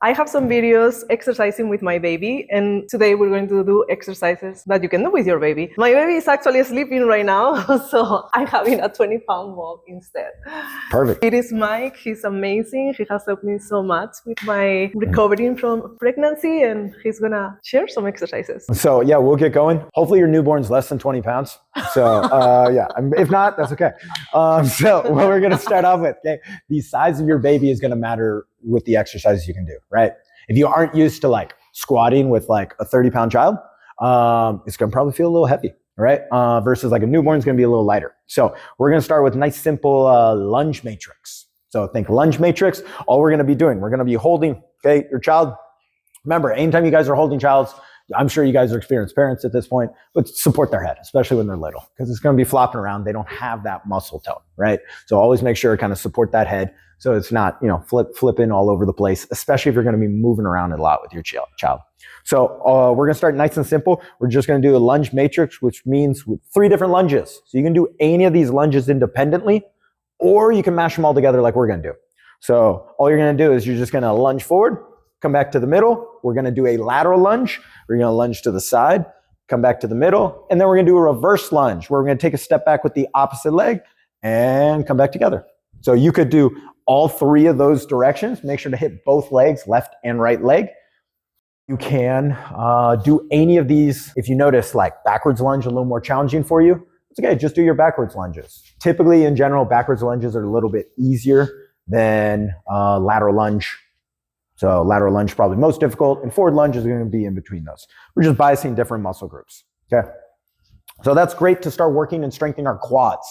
I have some videos exercising with my baby, and today we're going to do exercises that you can do with your baby. My baby is actually sleeping right now, so I'm having a 20-pound walk instead. Perfect. It is Mike. He's amazing. He has helped me so much with my recovering from pregnancy, and he's gonna share some exercises. So yeah, we'll get going. Hopefully your newborn's less than 20 pounds. So yeah, if not, that's okay. So what we're gonna start off with, okay, the size of your baby is gonna matter with the exercises you can do, right? If you aren't used to like squatting with like a 30-pound child, it's gonna probably feel a little heavy, right? Versus like a newborn's gonna be a little lighter. So we're gonna start with nice simple lunge matrix. So think lunge matrix. All we're gonna be doing, we're gonna be holding, okay, your child. Remember, anytime you guys are holding childs, I'm sure you guys are experienced parents at this point, but support their head, especially when they're little, because it's going to be flopping around. They don't have that muscle tone, right? So always make sure to kind of support that head so it's not, flipping all over the place, especially if you're going to be moving around a lot with your child. So we're going to start nice and simple. We're just going to do a lunge matrix, which means with 3 different lunges. So you can do any of these lunges independently, or you can mash them all together like we're going to do. So all you're going to do is you're just going to lunge forward, come back to the middle. We're going to do a lateral lunge. We're going to lunge to the side, come back to the middle, and then we're going to do a reverse lunge where we're going to take a step back with the opposite leg and come back together. So you could do all 3 of those directions. Make sure to hit both legs, left and right leg. You can do any of these. If you notice like backwards lunge a little more challenging for you, it's okay, just do your backwards lunges. Typically in general, backwards lunges are a little bit easier than lateral lunge. So lateral lunge is probably most difficult, and forward lunge is going to be in between those. We're just biasing different muscle groups, okay? So that's great to start working and strengthening our quads,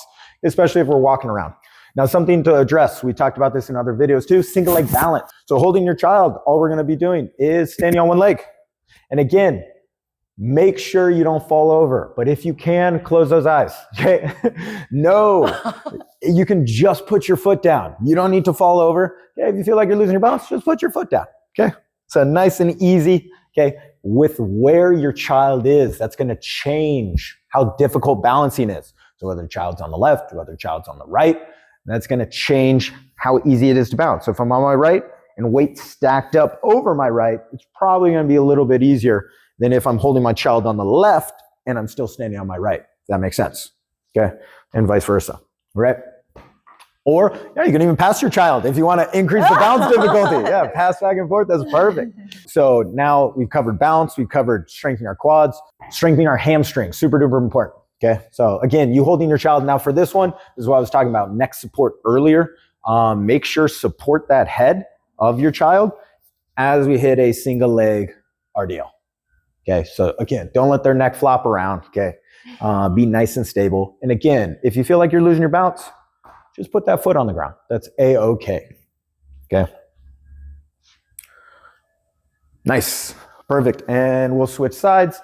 especially if we're walking around. Now, something to address, we talked about this in other videos too, single leg balance. So holding your child, all we're going to be doing is standing on one leg. And again, make sure you don't fall over, but if you can, close those eyes, okay? No, you can just put your foot down. You don't need to fall over. Okay, if you feel like you're losing your balance, just put your foot down, okay? So nice and easy, okay? With where your child is, that's gonna change how difficult balancing is. So whether the child's on the left, whether the child's on the right, that's gonna change how easy it is to balance. So if I'm on my right and weight stacked up over my right, it's probably gonna be a little bit easier than if I'm holding my child on the left and I'm still standing on my right. If that makes sense, okay? And vice versa, right? Or yeah, you can even pass your child if you want to increase the balance difficulty. Yeah, pass back and forth, that's perfect. So now we've covered balance, we've covered strengthening our quads, strengthening our hamstrings, super duper important, okay? So again, you holding your child. Now for this one, this is what I was talking about, neck support earlier. Make sure support that head of your child as we hit a single leg RDL. Okay, so again, don't let their neck flop around, okay? Be nice and stable. And again, if you feel like you're losing your balance, just put that foot on the ground. That's A-okay, okay? Nice, perfect. And we'll switch sides.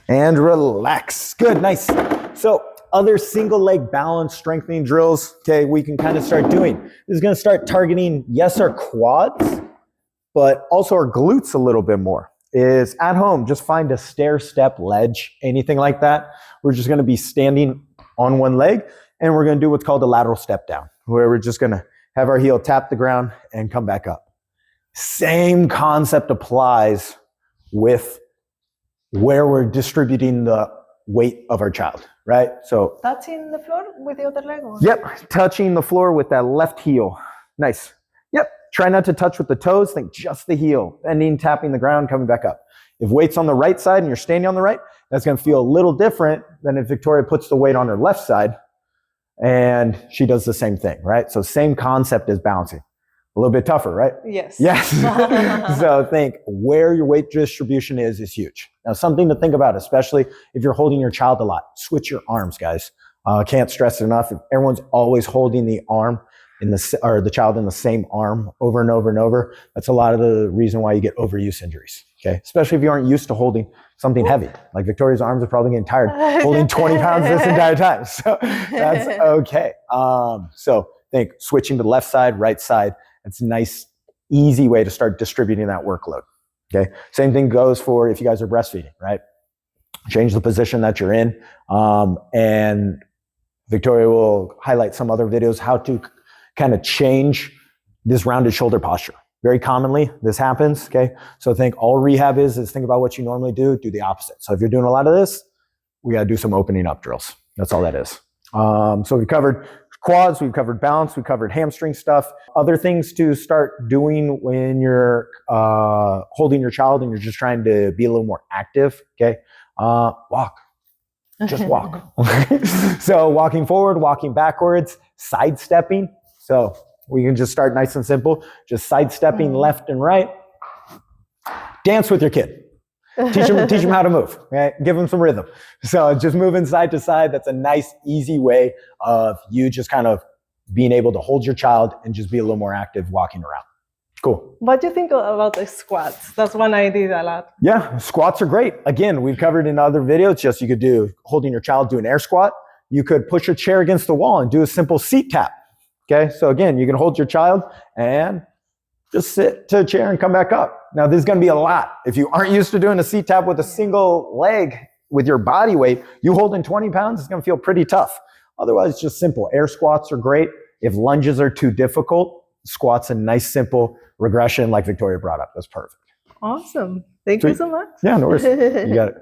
And relax, good, nice. So other single leg balance strengthening drills, okay, we can kind of start doing. This is gonna start targeting, yes, our quads, but also our glutes a little bit more. Is at home, just find a stair step ledge, anything like that. We're just gonna be standing on one leg and we're gonna do what's called a lateral step down, where we're just gonna have our heel tap the ground and come back up. Same concept applies with where we're distributing the weight of our child, right? So Touching the floor with the other leg? Or? Yep, touching the floor with that left heel. Nice. Yep, try not to touch with the toes, think just the heel, bending, tapping the ground, coming back up. If weight's on the right side and you're standing on the right, that's gonna feel a little different than if Victoria puts the weight on her left side and she does the same thing, right? So same concept as balancing. A little bit tougher, right? Yes. Yes. So think where your weight distribution is huge. Now something to think about, especially if you're holding your child a lot, switch your arms, guys. Can't stress it enough. If everyone's always holding the arm or the child in the same arm over and over and over, that's a lot of the reason why you get overuse injuries, okay? Especially if you aren't used to holding something heavy. Like Victoria's arms are probably getting tired holding 20 pounds this entire time. So that's okay. So think switching to the left side, right side. It's a nice, easy way to start distributing that workload, okay? Same thing goes for if you guys are breastfeeding, right? Change the position that you're in and Victoria will highlight some other videos how to kind of change this rounded shoulder posture. Very commonly, this happens, okay? So think all rehab is think about what you normally do the opposite. So if you're doing a lot of this, we gotta do some opening up drills. That's all that is. So we covered quads, we've covered balance, we covered hamstring stuff. Other things to start doing when you're holding your child and you're just trying to be a little more active, okay? Walk. Just walk. So walking forward, walking backwards, sidestepping. So we can just start nice and simple, just sidestepping left and right. Dance with your kid. Teach them how to move. Okay? Give them some rhythm. So just moving side to side. That's a nice, easy way of you just kind of being able to hold your child and just be a little more active walking around. Cool. What do you think about the squats? That's one I did a lot. Yeah, squats are great. Again, we've covered in other videos, just you could do holding your child, do an air squat. You could push your chair against the wall and do a simple seat tap. Okay, so again, you can hold your child and just sit to a chair and come back up. Now, this is going to be a lot. If you aren't used to doing a seat tap with a single leg with your body weight, you holding 20 pounds, it's going to feel pretty tough. Otherwise, it's just simple. Air squats are great. If lunges are too difficult, squats a nice, simple regression like Victoria brought up. That's perfect. Awesome. Thank you so much. Yeah, no worries. You got it.